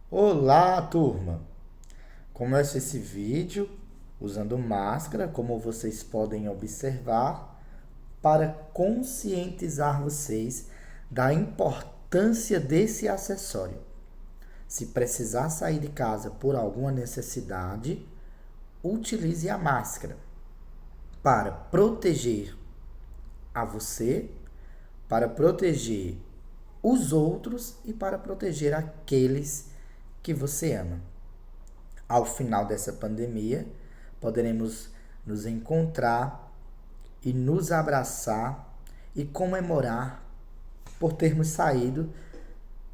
Olá, turma! Começo esse vídeo usando máscara, como vocês podem observar, para conscientizar vocês da importância desse acessório. Se precisar sair de casa por alguma necessidade, utilize a máscara para proteger a você, para proteger os outros e para proteger aqueles que você ama. Ao final dessa pandemia, poderemos nos encontrar e nos abraçar e comemorar por termos saído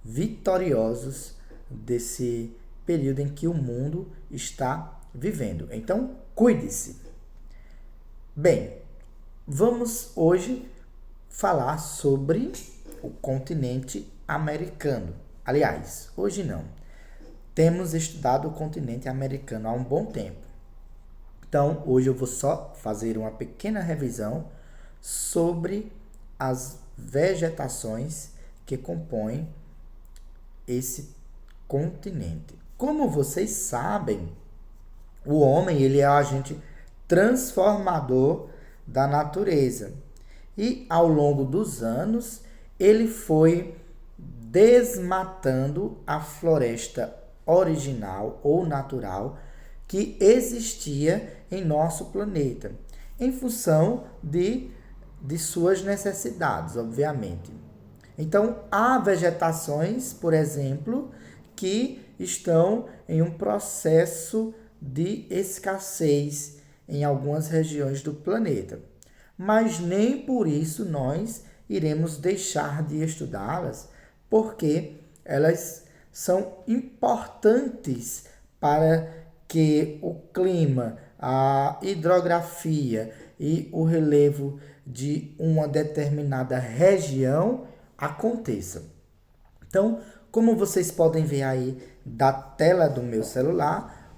vitoriosos desse período em que o mundo está vivendo. Então, cuide-se. Bem, vamos hoje falar sobre o continente americano. Aliás, hoje não. Temos estudado o continente americano há um bom tempo. Então, hoje eu vou só fazer uma pequena revisão sobre as vegetações que compõem esse continente. Como vocês sabem, o homem ele é o agente transformador da natureza. E ao longo dos anos, ele foi desmatando a floresta original ou natural que existia em nosso planeta, em função de suas necessidades, obviamente. Então, há vegetações, por exemplo, que estão em um processo de escassez em algumas regiões do planeta. Mas nem por isso nós iremos deixar de estudá-las, porque elas são importantes para que o clima, a hidrografia e o relevo de uma determinada região aconteça. Então, como vocês podem ver aí da tela do meu celular,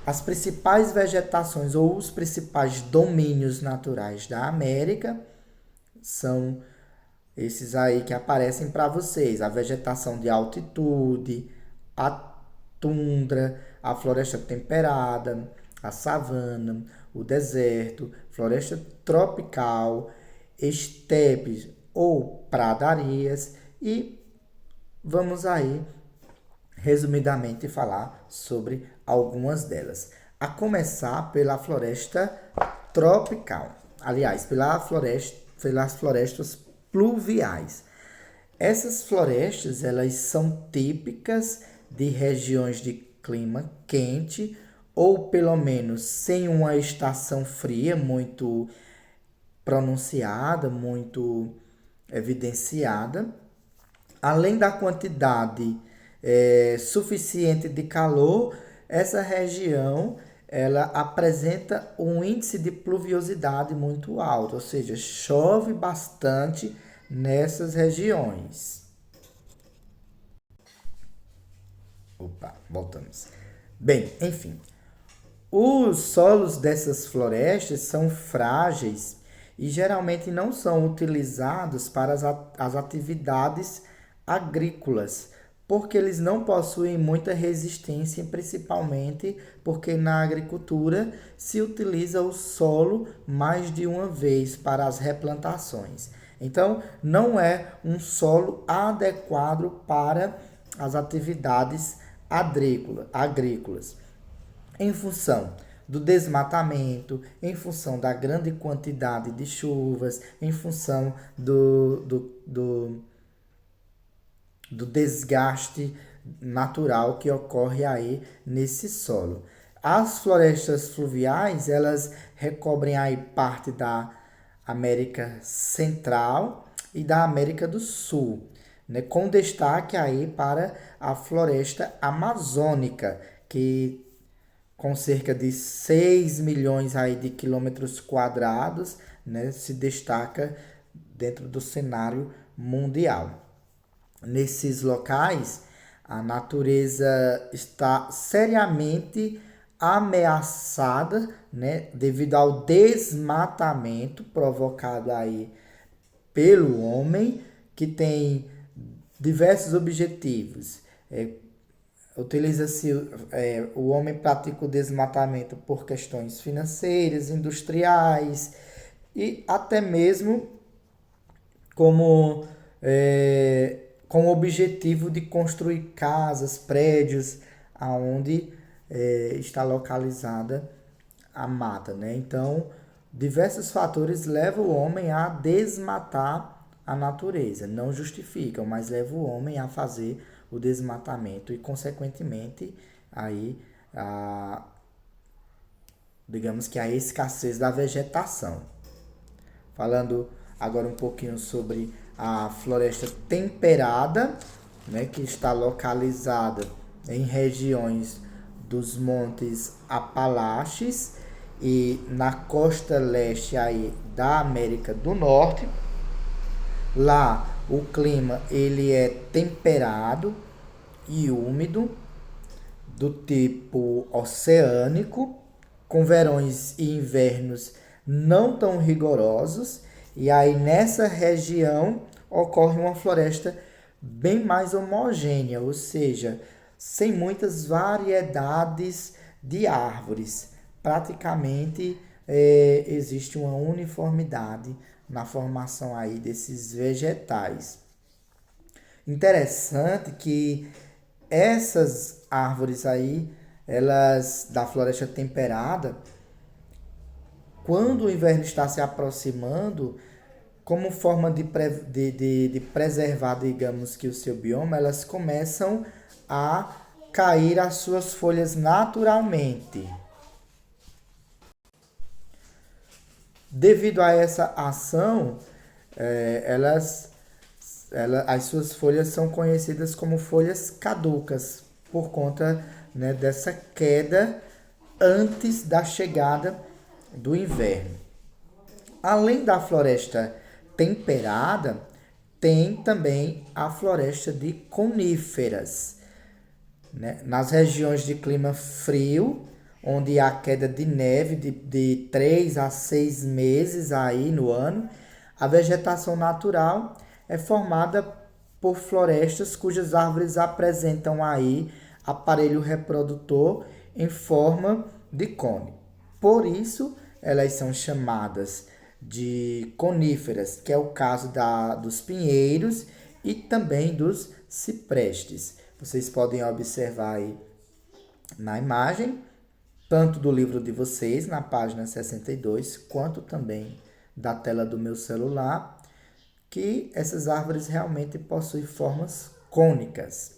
as principais vegetações ou os principais domínios naturais da América são esses aí que aparecem para vocês: a vegetação de altitude, a tundra, a floresta temperada, a savana, o deserto, floresta tropical, estepes ou pradarias e vamos aí resumidamente falar sobre algumas delas. A começar pela floresta tropical. Aliás, pelas florestas pluviais. Essas florestas, elas são típicas de regiões de clima quente ou pelo menos sem uma estação fria muito pronunciada, muito evidenciada. Além da quantidade suficiente de calor, essa região ela apresenta um índice de pluviosidade muito alto, ou seja, chove bastante nessas regiões. Opa, voltamos. Bem, enfim, os solos dessas florestas são frágeis e geralmente não são utilizados para as atividades agrícolas, porque eles não possuem muita resistência, principalmente porque na agricultura se utiliza o solo mais de uma vez para as replantações. Então, não é um solo adequado para as atividades agrícolas em função do desmatamento, em função da grande quantidade de chuvas, em função do desgaste natural que ocorre aí nesse solo. As florestas fluviais, elas recobrem aí parte da América Central e da América do Sul, né, com destaque aí para a floresta amazônica, que com cerca de 6 milhões aí de quilômetros quadrados, né, se destaca dentro do cenário mundial. Nesses locais, a natureza está seriamente ameaçada, né, devido ao desmatamento provocado aí pelo homem, que tem diversos objetivos. Utiliza-se, o homem pratica o desmatamento por questões financeiras, industriais e até mesmo como com o objetivo de construir casas, prédios, aonde está localizada a mata, né? Então, diversos fatores levam o homem a desmatar a natureza. Não justificam, mas levam o homem a fazer o desmatamento e, consequentemente, aí digamos que a escassez da vegetação. Falando agora um pouquinho sobre a floresta temperada, né, que está localizada em regiões dos Montes Apalaches e na costa leste aí da América do Norte. Lá o clima ele é temperado e úmido, do tipo oceânico, com verões e invernos não tão rigorosos, e aí nessa região ocorre uma floresta bem mais homogênea, ou seja, sem muitas variedades de árvores. Praticamente existe uma uniformidade na formação aí desses vegetais. Interessante que essas árvores aí, elas da floresta temperada, quando o inverno está se aproximando, como forma de preservar, digamos que o seu bioma, elas começam a cair as suas folhas naturalmente. Devido a essa ação, as suas folhas são conhecidas como folhas caducas, por conta, né, dessa queda antes da chegada do inverno. Além da floresta temperada, tem também a floresta de coníferas, né? Nas regiões de clima frio, onde há queda de neve de 3 a 6 meses aí no ano, a vegetação natural é formada por florestas cujas árvores apresentam aí aparelho reprodutor em forma de cone. Por isso, elas são chamadas de coníferas, que é o caso dos pinheiros e também dos ciprestes. Vocês podem observar aí na imagem, tanto do livro de vocês, na página 62, quanto também da tela do meu celular, que essas árvores realmente possuem formas cônicas.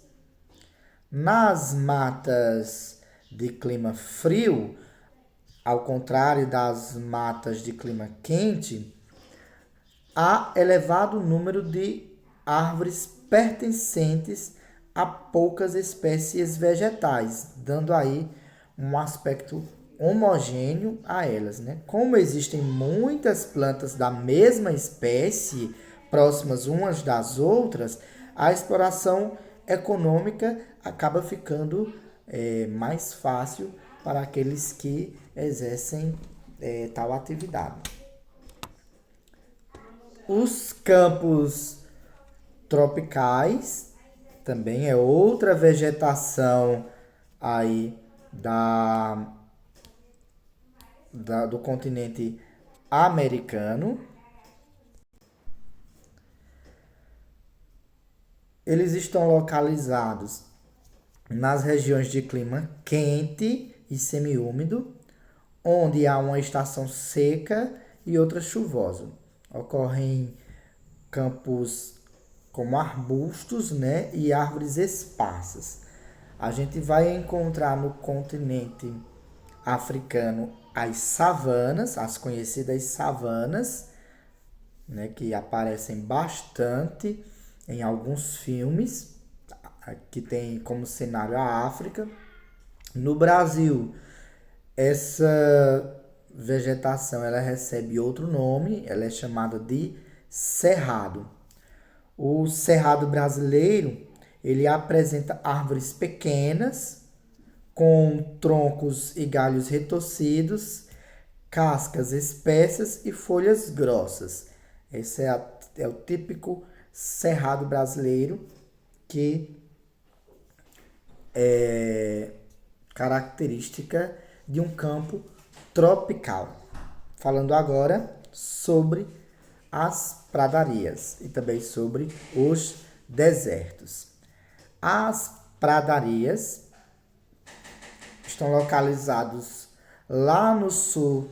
Nas matas de clima frio, ao contrário das matas de clima quente, há elevado número de árvores pertencentes a poucas espécies vegetais, dando aí um aspecto homogêneo a elas, né? Como existem muitas plantas da mesma espécie próximas umas das outras, a exploração econômica acaba ficando mais fácil para aqueles que exercem tal atividade. Os campos tropicais também é outra vegetação aí do continente americano. Eles estão localizados nas regiões de clima quente e semiúmido, onde há uma estação seca e outra chuvosa. Ocorrem campos como arbustos, né, e árvores esparsas. A gente vai encontrar no continente africano as savanas, as conhecidas savanas, né, que aparecem bastante em alguns filmes, que tem como cenário a África. No Brasil, essa vegetação ela recebe outro nome, ela é chamada de cerrado. O cerrado brasileiro, ele apresenta árvores pequenas, com troncos e galhos retorcidos, cascas espessas e folhas grossas. Esse é o típico cerrado brasileiro que característica de um campo tropical. Falando agora sobre as pradarias e também sobre os desertos. As pradarias estão localizados lá no sul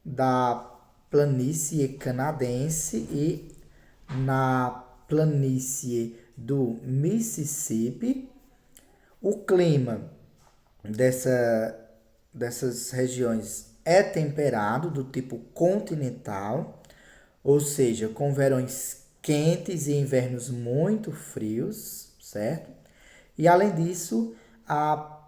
da planície canadense e na planície do Mississippi. O clima dessas regiões é temperado, do tipo continental, ou seja, com verões quentes e invernos muito frios, certo? E além disso, a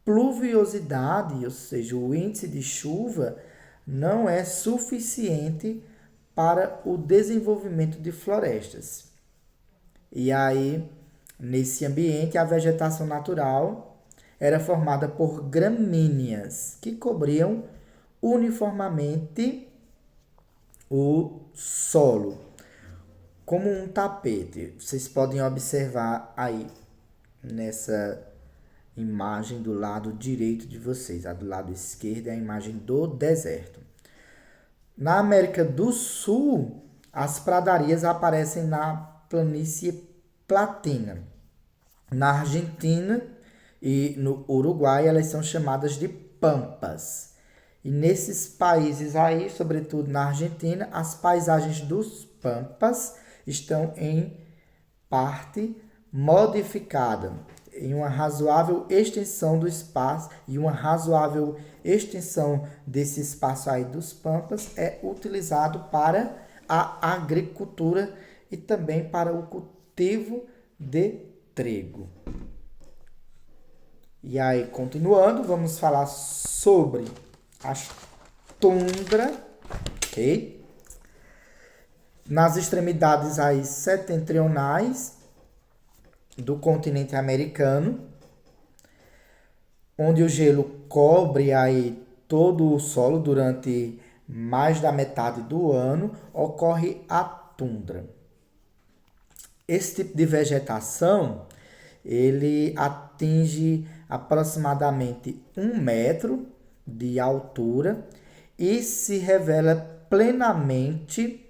pluviosidade, ou seja, o índice de chuva, não é suficiente para o desenvolvimento de florestas. E aí, nesse ambiente, a vegetação natural era formada por gramíneas que cobriam uniformemente o solo, como um tapete. Vocês podem observar aí nessa imagem do lado direito de vocês. A do lado esquerdo é a imagem do deserto. Na América do Sul, as pradarias aparecem na planície platina. Na Argentina e no Uruguai, elas são chamadas de pampas. E nesses países aí, sobretudo na Argentina, as paisagens dos pampas estão em parte modificada, em uma razoável extensão do espaço, e uma razoável extensão desse espaço aí dos pampas é utilizado para a agricultura e também para o cultivo de trigo. E aí, continuando, vamos falar sobre a tundra, ok? Nas extremidades aí setentrionais do continente americano, onde o gelo cobre aí todo o solo durante mais da metade do ano, ocorre a tundra. Esse tipo de vegetação, ele atinge aproximadamente 1 metro de altura e se revela plenamente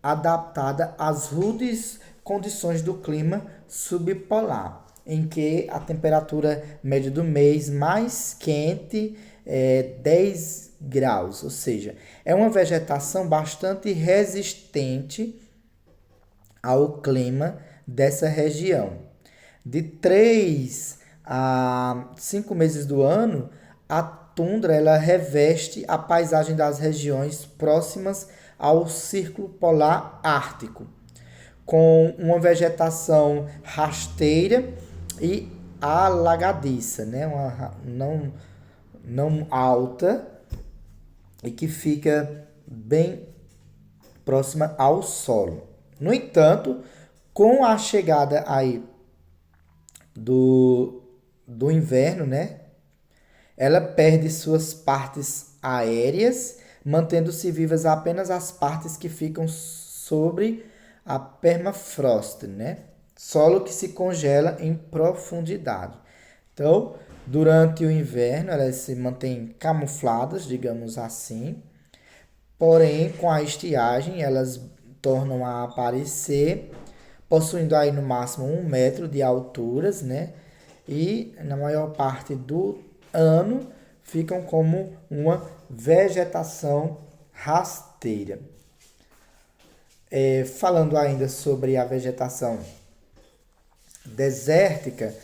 adaptada às rudes condições do clima subpolar, em que a temperatura média do mês mais quente é 10 graus, ou seja, é uma vegetação bastante resistente ao clima dessa região. De 3 a 5 meses do ano, a tundra ela reveste a paisagem das regiões próximas ao Círculo Polar Ártico, com uma vegetação rasteira e alagadiça, né? Não alta e que fica bem próxima ao solo. No entanto, com a chegada aí do inverno, né? Ela perde suas partes aéreas, mantendo-se vivas apenas as partes que ficam sobre a permafrost, né? Solo que se congela em profundidade. Então, durante o inverno, elas se mantêm camufladas, digamos assim. Porém, com a estiagem, elas tornam a aparecer, possuindo aí no máximo 1 metro de alturas, né? E na maior parte do ano ficam como uma vegetação rasteira. Falando ainda sobre a vegetação desértica,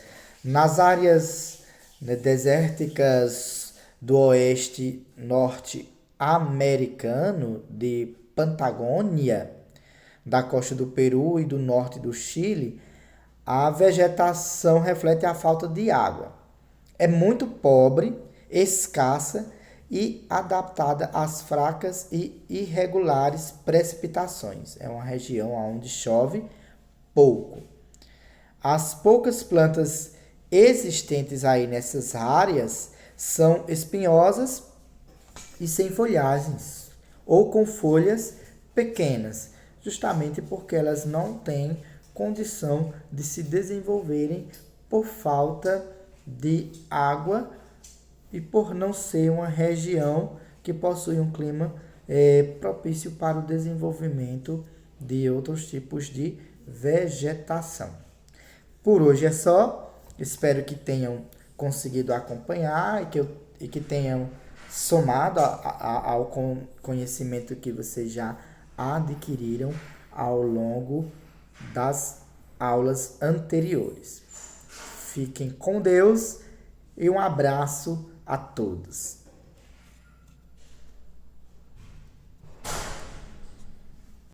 nas áreas, né, desérticas do oeste norte-americano, de Patagônia, da costa do Peru e do norte do Chile, a vegetação reflete a falta de água. É muito pobre, escassa e adaptada às fracas e irregulares precipitações. É uma região onde chove pouco. As poucas plantas existentes aí nessas áreas são espinhosas e sem folhagens, ou com folhas pequenas, justamente porque elas não têm condição de se desenvolverem por falta de água e por não ser uma região que possui um clima propício para o desenvolvimento de outros tipos de vegetação. Por hoje é só. Espero que tenham conseguido acompanhar e que tenham somado ao conhecimento que vocês já adquiriram ao longo das aulas anteriores. Fiquem com Deus e um abraço a todos.